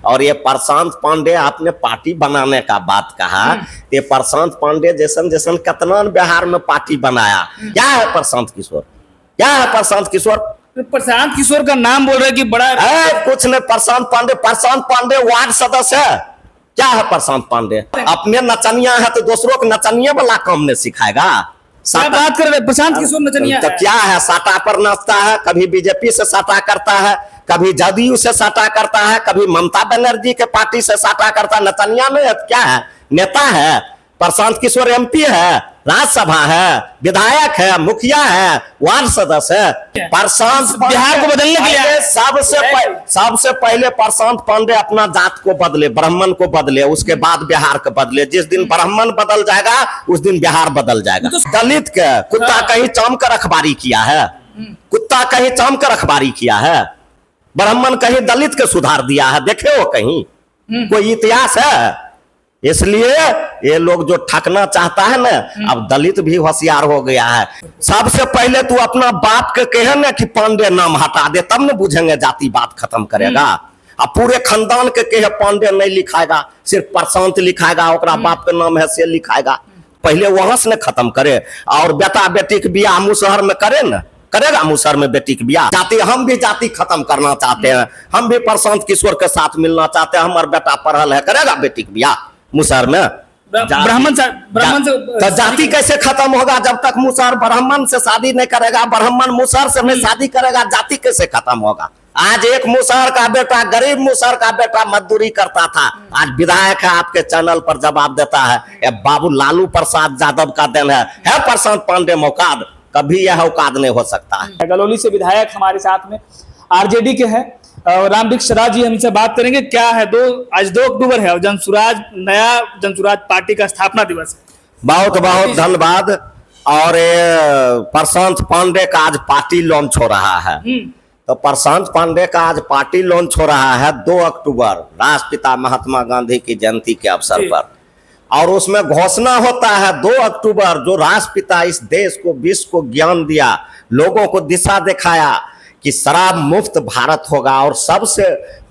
और ये प्रशांत पांडे आपने पार्टी बनाने का बात कहा, ये प्रशांत पांडे जैसन जैसन कितना बिहार में पार्टी बनाया। क्या है प्रशांत किशोर, क्या है प्रशांत किशोर? प्रशांत किशोर का नाम बोल रहे कि बड़ा है कुछ नहीं। प्रशांत पांडे वार्ड सदस्य है। क्या है प्रशांत पांडे? अपने नचनिया है तो दूसरों को नचनिया वाला काम नहीं सिखाएगा। क्या बात कर रहे प्रशांत किशोर नचनिया तो क्या है, साटा पर नाचता है, कभी बीजेपी से साटा करता है, कभी जदयू से साटा करता है, कभी ममता बनर्जी के पार्टी से साटा करता है। नचनिया में क्या है, नेता है। प्रशांत किशोर एमपी है, राज्यसभा है, विधायक है, मुखिया है, वार्ड सदस्य है। प्रशांत बिहार को बदलने के लिए सबसे पहले प्रशांत पांडे अपना जात को बदले, ब्राह्मण को बदले, उसके बाद बिहार को बदले। जिस दिन ब्राह्मण बदल जाएगा उस दिन बिहार बदल जाएगा। दलित के कुत्ता कहीं चाम कर रखवारी किया है, कुत्ता कहीं चाम कर रखवारी किया है, ब्राह्मण कहीं दलित के सुधार दिया है, देखे हो कहीं कोई इतिहास है? इसलिए ये लोग जो ठगना चाहता है ना, अब दलित भी होशियार हो गया है। सबसे पहले तू अपना बाप के कहे ना कि पांडे नाम हटा दे, तब न बुझेंगे जाति बात खत्म करेगा। अब पूरे खानदान के कहे पांडे नहीं लिखाएगा, सिर्फ प्रशांत लिखाएगा, ओकरा बाप के नाम है से लिखाएगा। पहले वहां से न खत्म करे। और बेटा बेटी के बियाह मुसहर में करे न, करेगा मुसहर में बेटी के बियाह। जाति, हम भी जाति खत्म करना चाहते हैं, हम भी प्रशांत किशोर के साथ मिलना चाहते हैं। हमारा बेटा पढ़ल है, करेगा बेटी के बियाह मुसहर में? ब्राह्मण से तो जाति कैसे खत्म होगा जब तक मुसहर ब्राह्मण से शादी नहीं करेगा, ब्राह्मण मुसहर से नहीं शादी करेगा, जाति कैसे खत्म होगा? आज एक मुसहर का बेटा, गरीब मुसहर का बेटा मजदूरी करता था, आज विधायक है, आपके चैनल पर जवाब देता है। ये बाबू लालू प्रसाद यादव का देन है प्रशांत पांडे मौकाद, कभी यह औकात नहीं हो सकता है। गलौली से विधायक हमारे साथ में आरजेडी के हैं रामवृक्ष राज जी, हमसे बात करेंगे। क्या है, आज 2 अक्टूबर है और जनसुराज, नया जनसुराज पार्टी का स्थापना दिवस है। बहुत बहुत धन्यवाद। और प्रशांत पांडे का आज पार्टी लॉन्च हो रहा है। तो प्रशांत पांडे का आज पार्टी लॉन्च हो रहा है 2 अक्टूबर, राष्ट्रपिता महात्मा गांधी की जयंती के अवसर पर। और उसमें घोषणा होता है 2 अक्टूबर, जो राष्ट्रपिता इस देश को, विश्व को ज्ञान दिया, लोगों को दिशा दिखाया कि शराब मुक्त भारत होगा। और सबसे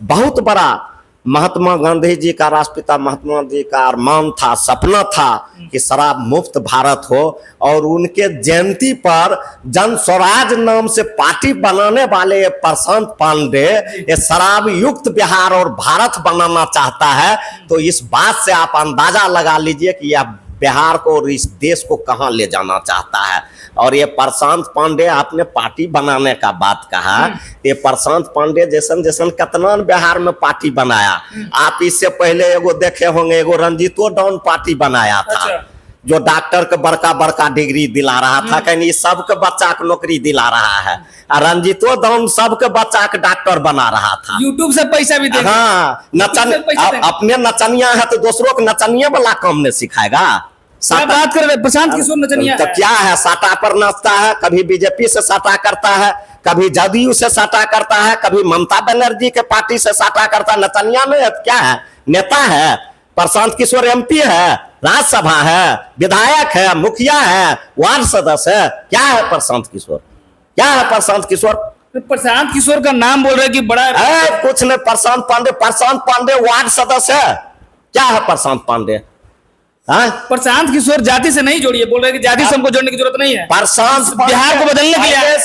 बहुत बड़ा महात्मा गांधी जी का, राष्ट्रपिता महात्मा जी का अरमान था, सपना था कि शराब मुक्त भारत हो। और उनके जयंती पर जन स्वराज नाम से पार्टी बनाने वाले प्रशांत पांडे ये शराब युक्त बिहार और भारत बनाना चाहता है। तो इस बात से आप अंदाजा लगा लीजिए कि यह बिहार को और इस देश को कहां ले जाना चाहता है। और ये प्रशांत पांडे, आपने पार्टी बनाने का बात कहा, ये प्रशांत पांडे जैसन जैसन कितना बिहार में पार्टी बनाया। आप इससे पहले एगो देखे होंगे, एगो रंजीतो डाउन पार्टी बनाया था। अच्छा। जो डॉक्टर के बड़का बड़का डिग्री दिला रहा था, कहीं सबके बच्चा के नौकरी दिला रहा है। रंजीतो डाउन सबके बच्चा के डॉक्टर बना रहा था। यूट्यूब से पैसा भी देगा। हाँ, अपने नचनिया है तो दूसरों को नचनिया वाला काम नहीं सिखाएगा। क्या बात कर रहे प्रशांत किशोर नचनिया तो क्या है, साटा पर नाचता है, कभी बीजेपी से साटा करता है, कभी जदयू से साटा करता है, कभी ममता बनर्जी के पार्टी से साटा करता है। नचनिया में क्या है, नेता है। प्रशांत किशोर एमपी है, राज्यसभा है, विधायक है, मुखिया है, वार्ड सदस्य है। क्या है प्रशांत किशोर, क्या है प्रशांत किशोर? प्रशांत किशोर का नाम बोल रहे कि बड़ा है कुछ नहीं। प्रशांत पांडे वार्ड सदस्य है। क्या है प्रशांत पांडे? प्रशांत किशोर जाति से नहीं जोड़िए, बोल रहे कि जाति से हमको जोड़ने की जरूरत नहीं है। प्रशांत बिहार को बदलने के लिए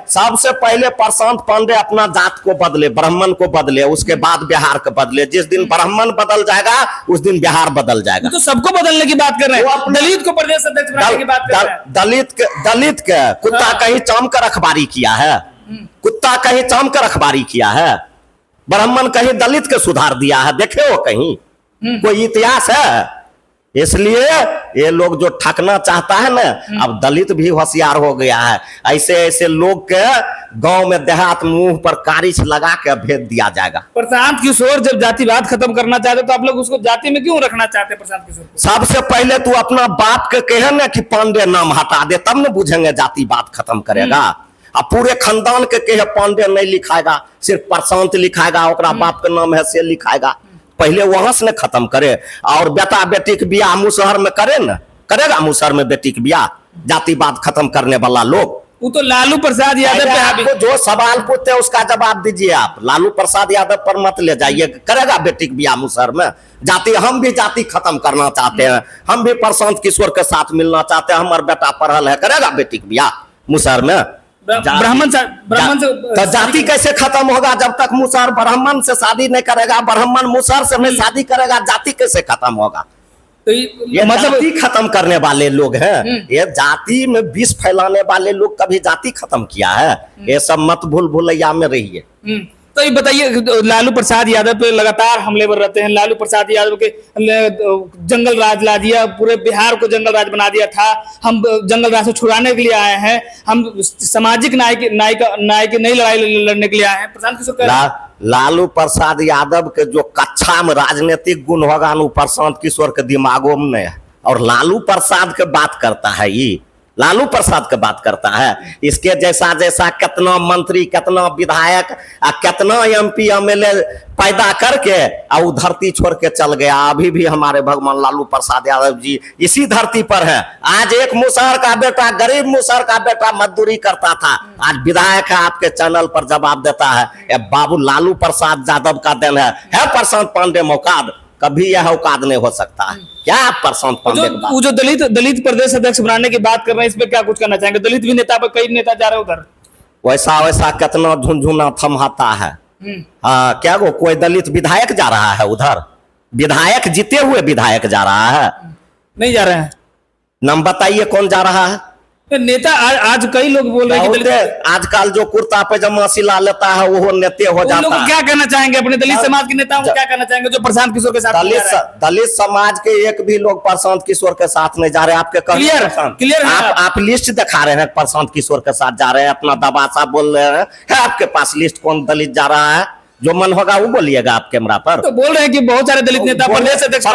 सबसे पहले प्रशांत पांडे अपना जात को बदले, ब्राह्मण को बदले, उसके बाद बिहार को बदले। जिस दिन ब्राह्मण बदल जाएगा उस दिन बिहार बदल जाएगा। तो सबको बदलने की बात कर रहे हैं, दलित को प्रदेश अध्यक्ष बनाने की बात कर रहे हैं। दलित के कुत्ता कहीं चाम कर रखवारी किया है, कुत्ता कहीं चाम कर रखवारी किया है, ब्राह्मण कहीं दलित के सुधार दिया है, देखे हो कहीं कोई इतिहास है? इसलिए ये लोग जो ठगना चाहता है ना, अब दलित भी होशियार हो गया है। ऐसे ऐसे लोग के गांव में देहात मुंह पर कारिच लगा के भेज दिया जाएगा। प्रशांत किशोर जब जातिवाद खत्म करना चाहते तो आप लोग उसको जाति में क्यों रखना चाहते हैं? प्रशांत किशोर सबसे पहले तू अपना बाप के कहे ना कि पांडे नाम हटा दे, तब न बुझेंगे जाति बात खत्म करेगा। अब पूरे खानदान के कहे पांडे नहीं लिखाएगा, सिर्फ प्रशांत लिखाएगा, ओकरा बाप के नाम है से लिखाएगा। पहले वहां से न खत्म करे। और बेटा बेटी के बियाह मुसहर में करे न, करेगा मुसहर में बेटी के बियाह, जातिवाद खत्म करने वाला लोग। वो तो लालू प्रसाद यादव पहले पे हावी। आपको जो सवाल पूछते हैं उसका जवाब दीजिए। आप लालू प्रसाद यादव पर मत ले जाइए। करेगा बेटी के बियाह मुसहर में? जाति, हम भी जाति खत्म करना चाहते हैं, हम भी प्रशांत किशोर के साथ मिलना चाहते हैं, हमारा बेटा पढ़ल है, करेगा बेटी के बियाह मुसहर में? ब्राह्मण से तो जाति कैसे खत्म होगा जब तक मुसहर ब्राह्मण से शादी नहीं करेगा, ब्राह्मण मुसहर से नहीं शादी करेगा, जाति कैसे खत्म होगा? तो ये मतलब जाति खत्म करने वाले लोग हैं। ये जाति में विष फैलाने वाले लोग कभी जाति खत्म किया है? ये सब मत भूल भुलैया में रहिए। तो ये बताइए, लालू प्रसाद यादव पे लगातार हमलेवर रहते हैं। लालू प्रसाद यादव के जंगल राज ला दिया, पूरे बिहार को जंगल राज बना दिया था। हम जंगल राज से छुड़ाने के लिए आए हैं, हम सामाजिक न्याय की नई लड़ाई लड़ने के लिए आए हैं। प्रशांत किशोर कह रहे हैं, लालू प्रसाद यादव के जो कक्षा में राजनीतिक गुण होगा वो प्रशांत किशोर के दिमागों में नहीं है। और लालू प्रसाद के बात करता है, ये लालू प्रसाद के बात करता है। इसके जैसा जैसा कितना मंत्री, कितना विधायक, कितना एमपी एमएलए पैदा करके और वो धरती छोड़ के चल गया। अभी भी हमारे भगवान लालू प्रसाद यादव जी इसी धरती पर है। आज एक मुसहर का बेटा, गरीब मुसहर का बेटा मजदूरी करता था, आज विधायक है, आपके चैनल पर जवाब देता है। ये बाबू लालू प्रसाद यादव का देन है प्रशांत पांडे मौकाद, कभी यह औकात नहीं हो सकता है। क्या आप प्रशांत पांडे के बात? वो जो दलित प्रदेश अध्यक्ष बनाने की बात कर रहे हैं, इस पे क्या कुछ कहना चाहेंगे? दलित भी नेता पर कई नेता जा रहे हैं उधर। वैसा वैसा कितना झुनझुना थमहाता है। क्या वो कोई दलित विधायक जा रहा है उधर? विधायक, जीते हुए विधायक जा रहा है? नहीं जा रहे हैं। नाम बताइए कौन जा रहा है? नेता आज कई लोग बोल रहे हैं कि आजकल जो कुर्ता पैजामा सिला लेता है वो नेते हो जाता है। क्या कहना चाहेंगे अपने दलित समाज के नेताओं को? क्या कहना चाहेंगे जो प्रशांत किशोर के साथ? दलित समाज के एक भी लोग प्रशांत किशोर के साथ नहीं जा रहे। आपके क्लियर आप लिस्ट दिखा रहे हैं, प्रशांत किशोर के साथ जा रहे हैं, अपना दबासा बोल रहे हैं। है आपके पास लिस्ट कौन दलित जा रहा है? जो मन होगा वो बोलिएगा आप कैमरा पर। तो बोल रहे हैं कि बहुत सारे दलित नेता प्रदेश अध्यक्ष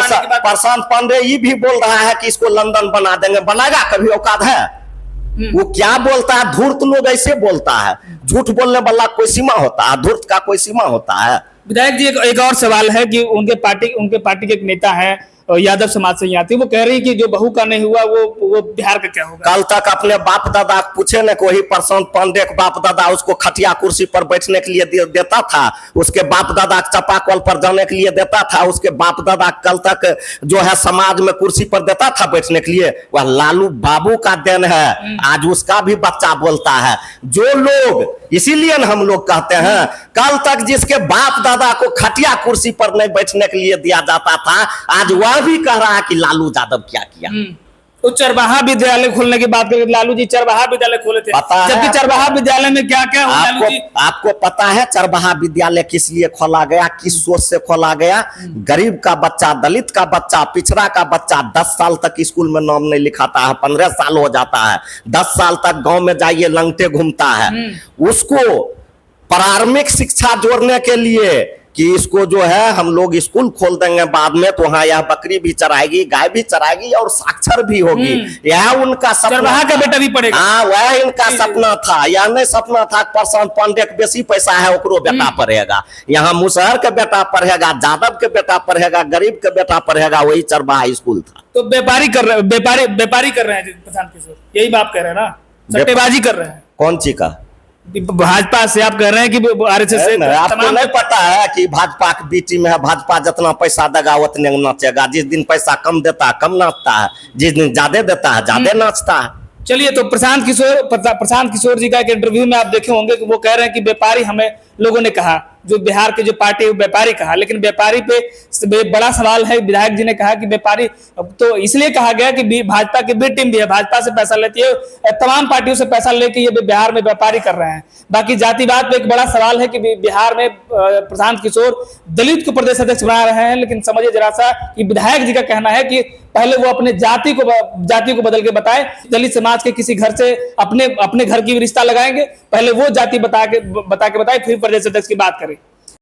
प्रशांत पांडे ये भी बोल रहा है कि इसको लंदन बना देंगे। बनाएगा? कभी औकात है? वो क्या बोलता है? धूर्त लोग ऐसे बोलता है। झूठ बोलने वाला कोई सीमा होता है? धूर्त का कोई सीमा होता है? विधायक जी, एक और सवाल है कि उनके पार्टी के एक नेता है यादव समाज से यहाँ थी, वो कह रही कि जो बहू का नहीं हुआ वो बिहार का क्या होगा? कल तक अपने बाप दादा पूछे न, कोई प्रशांत पांडे के बाप दादा उसको खटिया कुर्सी पर बैठने के लिए देता था, उसके बाप दादा चापाकल पर जाने के लिए देता था, उसके बाप दादा कल तक जो है समाज में कुर्सी पर देता था बैठने के लिए। वह लालू बाबू का देन है। आज उसका भी बच्चा बोलता है। जो लोग, इसीलिए हम लोग कहते हैं, कल तक जिसके बाप दादा को खटिया कुर्सी पर नहीं बैठने के लिए दिया जाता था, आज वह भी कह रहा है कि लालू यादव क्या किया। तो चरवाहा विद्यालय खोलने की बात करें, लालू जी चरवाहा विद्यालय खोले थे, जबकि चरवाहा विद्यालय में क्या क्या आपको पता है? चरवाहा विद्यालय किस लिए खोला गया, किस सोच से खोला गया? गरीब का बच्चा, दलित का बच्चा, पिछड़ा का बच्चा 10 साल तक स्कूल में नाम नहीं लिखाता है, 15 साल हो जाता है, 10 साल तक गांव में जाइए लंगटे घूमता है। उसको प्रारंभिक शिक्षा जोड़ने के लिए कि इसको जो है हम लोग स्कूल खोल देंगे बाद में, तो हाँ यह बकरी भी चराएगी, गाय भी चराएगी और साक्षर भी होगी। यह उनका सपना का बेटा भी पड़ेगा। हाँ, वह इनका सपना था। यह नहीं सपना था प्रशांत पांडे के बेसी पैसा है ओकरो बेटा पढ़ेगा। यहाँ मुसहर के बेटा पढ़ेगा, यादव के बेटा पढ़ेगा, गरीब के बेटा पढ़ेगा, वही चरवाहा स्कूल था। तो व्यापारी कर रहे हैं प्रशांत किशोर, यही बात कह रहे हैं ना? सट्टेबाजी कर रहे हैं। कौन सी का? भाजपा से आप कह रहे हैं कि आरएसएस से? आपको नहीं पता है कि भाजपा की बी टीम है, भाजपा जितना पैसा देगा उतने नाचेगा। जिस दिन पैसा कम देता है कम नाचता है, जिस दिन ज्यादा देता है ज्यादा नाचता है। चलिए, तो प्रशांत किशोर जी का एक इंटरव्यू में आप देखे होंगे कि वो कह रहे हैं कि व्यापारी, हमें लोगों ने कहा, जो बिहार के जो पार्टी व्यापारी कहा, लेकिन व्यापारी पे बड़ा सवाल है। विधायक जी ने कहा कि व्यापारी तो इसलिए कहा गया कि भाजपा की बी टीम भी है, भाजपा से पैसा लेती है, तमाम पार्टियों से पैसा लेके ये बिहार में व्यापारी कर रहे हैं। बाकी जातिवाद पे एक बड़ा सवाल है कि बिहार में प्रशांत किशोर दलित को प्रदेश अध्यक्ष बना रहे हैं, लेकिन समझिए जरा सा कि विधायक जी का कहना है कि पहले वो अपने जाति को बदल के बताए। दलित समाज के किसी घर से अपने घर की रिश्ता लगाएंगे, पहले वो जाति बता के बताए, फिर प्रदेश अध्यक्ष की बात करें।